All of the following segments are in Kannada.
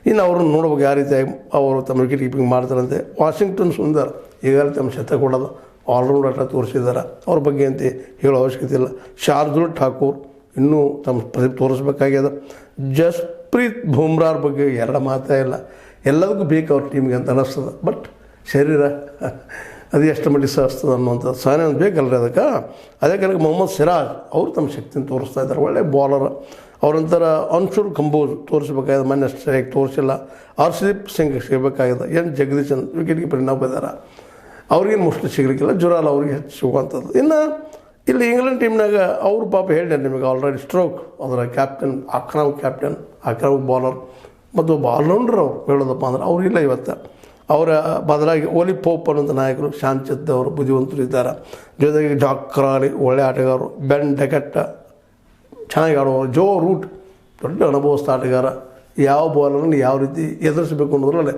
ಇನ್ನು ಅವ್ರನ್ನ ನೋಡ್ಬೇಕು ಯಾವ ರೀತಿಯಾಗಿ ಅವರು ತಮ್ಮ ವಿಕೆಟ್ ಕೀಪಿಂಗ್ ಮಾಡ್ತಾರಂತೆ. ವಾಷಿಂಗ್ಟನ್ ಸುಂದರ್ ಈಗಾಗಲೇ ತಮ್ಮ ಶತಕ ಕೊಡೋದು ಆಲ್ರೌಂಡ್ ಆಟ ತೋರಿಸಿದ್ದಾರೆ, ಅವ್ರ ಬಗ್ಗೆ ಅಂತ ಹೇಳೋ ಅವಶ್ಯಕತೆ ಇಲ್ಲ. ಶಾರ್ದುಲ್ ಠಾಕೂರ್ ಇನ್ನೂ ತಮ್ಮ ಪ್ರತಿಭೆ ತೋರಿಸ್ಬೇಕಾಗ್ಯದ. ಜಸ್ಪ್ರೀತ್ ಬುಮ್ರಾರ್ ಬಗ್ಗೆ ಎರಡು ಮಾತೇ ಇಲ್ಲ, ಎಲ್ಲದಕ್ಕೂ ಬೇಕು ಅವ್ರ ಟೀಮ್ಗೆ ಅಂತ ಅನ್ನಿಸ್ತದೆ. ಬಟ್ ಶರೀರ ಅದು ಎಷ್ಟು ಮಟ್ಟಿಗೆ ಸಹಿಸ್ತದೆ ಅನ್ನುವಂಥದ್ದು ಸಹನೆ ಒಂದು ಬೇಕಲ್ರಿ ಅದಕ್ಕೆ. ಅದೇ ಕಾರಣಕ್ಕೆ ಮೊಹಮ್ಮದ್ ಸಿರಾಜ್ ಅವರು ತಮ್ಮ ಶಕ್ತಿನ ತೋರಿಸ್ತಾ ಇದ್ದಾರೆ, ಒಳ್ಳೆ ಬಾಲರ್. ಅವರಂತರ ಅನ್ಶುರ್ ಕಂಬೋಜ್ ತೋರಿಸ್ಬೇಕಾಗಿದೆ, ಮೊನ್ನೆ ಸ್ಟ್ರೈಕ್ ತೋರಿಸಿಲ್ಲ. ಹರ್ಷದೀಪ್ ಸಿಂಗ್ ಸಿಗಬೇಕಾಗಿದೆ. ಜಗದೀಶನ್ ವಿಕೆಟ್ ಕೀಪರ್ ಇನ್ನೊಬ್ಬ ಇದ್ದಾರೆ, ಅವ್ರಿಗೇನು ಮೋಸ್ಟ್ಲಿ ಸಿಗಲಿಕ್ಕಿಲ್ಲ. ಜುರಾಲ್ ಅವ್ರಿಗೆ ಹೆಚ್ಚು ಸಿಗುವಂಥದ್ದು. ಇನ್ನು ಇಲ್ಲಿ ಇಂಗ್ಲೆಂಡ್ ಟೀಮ್ನಾಗ ಅವರು ಪಾಪ ಹೇಳಿದೆ ನಿಮಗೆ ಆಲ್ರೆಡಿ ಸ್ಟ್ರೋಕ್ ಅದರ ಕ್ಯಾಪ್ಟನ್ ಅಕ್ರಮ್ ಬಾಲರ್ ಮತ್ತು ಆಲ್ರೌಂಡರ್ ಅವ್ರು ಹೇಳೋದಪ್ಪ ಅಂದ್ರೆ ಅವ್ರಿಲ್ಲ ಇವತ್ತು. ಅವರ ಬದಲಾಗಿ ಓಲಿ ಪೋಪ್ ಅನ್ನೋಂಥ ನಾಯಕರು, ಶಾಂತಿತ್ ಅವರು ಬುದ್ಧಿವಂತರು ಇದ್ದಾರೆ. ಜೊತೆಗೆ ಜಾಕ್ ಕ್ರಾಲಿ ಒಳ್ಳೆ ಆಟಗಾರರು, ಬೆನ್ ಡೆಕೆಟ್ ಚೆನ್ನಾಗಿ ಆಡುವವರು, ಜೋ ರೂಟ್ ದೊಡ್ಡ ಅನುಭವಿಸ್ತ ಆಟಗಾರ, ಯಾವ ಬಾಲರನ್ನು ಯಾವ ರೀತಿ ಎದುರಿಸಬೇಕು ಅನ್ನೋದ್ರಲ್ಲೇ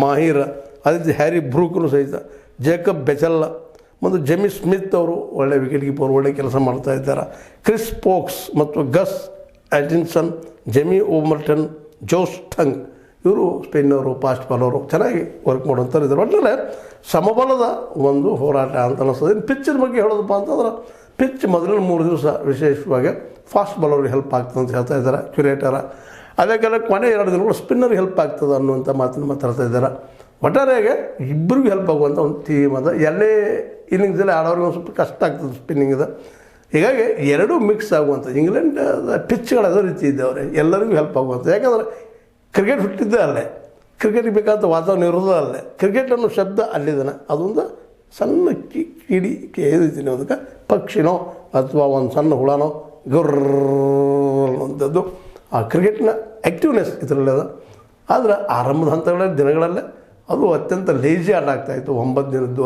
ಮಾಹಿರ. ಅದೇ ರೀತಿ ಹ್ಯಾರಿ ಬ್ರೂಕ್ನು ಸಹಿತ, ಜೇಕಬ್ ಬೆಚೆಲ್ಲ ಮತ್ತು ಜೆಮಿ ಸ್ಮಿತ್ ಅವರು ಒಳ್ಳೆ ವಿಕೆಟ್ ಕೀಪರ್, ಒಳ್ಳೆ ಕೆಲಸ ಮಾಡ್ತಾ ಇದ್ದಾರೆ. ಕ್ರಿಸ್ ಪೋಕ್ಸ್ ಮತ್ತು ಗಸ್ ಆ್ಯಟಿನ್ಸನ್, ಜೆಮಿ ಓಮರ್ಟನ್, ಜೋಸ್ ಥಂಗ್ ಇವರು ಸ್ಪಿನ್ನರು, ಫಾಸ್ಟ್ ಬಾಲರು ಚೆನ್ನಾಗಿ ವರ್ಕ್ ಮಾಡುವಂಥವ್ರು ಇದ್ದಾರೆ. ಒಟ್ಟಿನಲ್ಲಿ ಸಮಬಲದ ಒಂದು ಹೋರಾಟ ಅಂತ ಅನ್ನಿಸ್ತದೆ. ಇನ್ನು ಪಿಚ್ಚಿನ ಬಗ್ಗೆ ಹೇಳೋದಪ್ಪ ಅಂತಂದ್ರೆ ಪಿಚ್ ಮೊದಲಿನ 3 ದಿವಸ ವಿಶೇಷವಾಗಿ ಫಾಸ್ಟ್ ಬಾಲರ್ಗೆ ಹೆಲ್ಪ್ ಆಗ್ತದೆ ಅಂತ ಹೇಳ್ತಾ ಇದ್ದಾರೆ ಕ್ಯುರೇಟರ. ಅದೇ ಕಾಲ ಕೊನೆ 2 ದಿನಗಳು ಸ್ಪಿನ್ನರ್ಗೆ ಹೆಲ್ಪ್ ಆಗ್ತದೆ ಅನ್ನುವಂಥ ಮಾತನ್ನು ಮಾತಾಡ್ತಾ ಇದ್ದಾರೆ. ಒಟ್ಟಾರೆಯಾಗಿ ಇಬ್ಬರಿಗೂ ಹೆಲ್ಪ್ ಆಗುವಂಥ ಒಂದು ಟೀಮ್ ಅದ. ಎರಡನೇ ಇನ್ನಿಂಗ್ಸಲ್ಲಿ ಆಡೋರಿಗೆ ಒಂದು ಸ್ವಲ್ಪ ಕಷ್ಟ ಆಗ್ತದೆ ಸ್ಪಿನ್ನಿಂಗ್. ಹೀಗಾಗಿ ಎರಡೂ ಮಿಕ್ಸ್ ಆಗುವಂಥ ಇಂಗ್ಲೆಂಡ್ ಪಿಚ್ಗಳು ಅದೇ ರೀತಿ ಇದ್ದಾವ್ರೆ, ಎಲ್ಲರಿಗೂ ಹೆಲ್ಪ್ ಆಗುವಂಥ. ಯಾಕಂದರೆ ಕ್ರಿಕೆಟ್ ಹುಟ್ಟಿದ್ದೇ ಅಲ್ಲೇ, ಕ್ರಿಕೆಟಿಗೆ ಬೇಕಾದಂಥ ವಾತಾವರಣ ಇರೋದೇ ಅಲ್ಲೇ. ಕ್ರಿಕೆಟ್ ಅನ್ನೋ ಶಬ್ದ ಅಲ್ಲಿದ್ದಾನೆ, ಅದೊಂದು ಸಣ್ಣ ಕಿಡಿ ಏನಿದ್ದೀನಿ ಅದಕ್ಕೆ ಪಕ್ಷಿನೋ ಅಥವಾ ಒಂದು ಸಣ್ಣ ಹುಳನೋ ಗುರ್ರ ಅನ್ನುವಂಥದ್ದು ಆ ಕ್ರಿಕೆಟ್ನ ಆ್ಯಕ್ಟಿವ್ನೆಸ್ ಇದರಲ್ಲಿ ಅದ. ಆದರೆ ಆರಂಭದ ಹಂತಗಳ ದಿನಗಳಲ್ಲೇ ಅದು ಅತ್ಯಂತ ಲೇಜಿ ಆಟ ಆಗ್ತಾಯಿತ್ತು. 9 ದಿನದ್ದು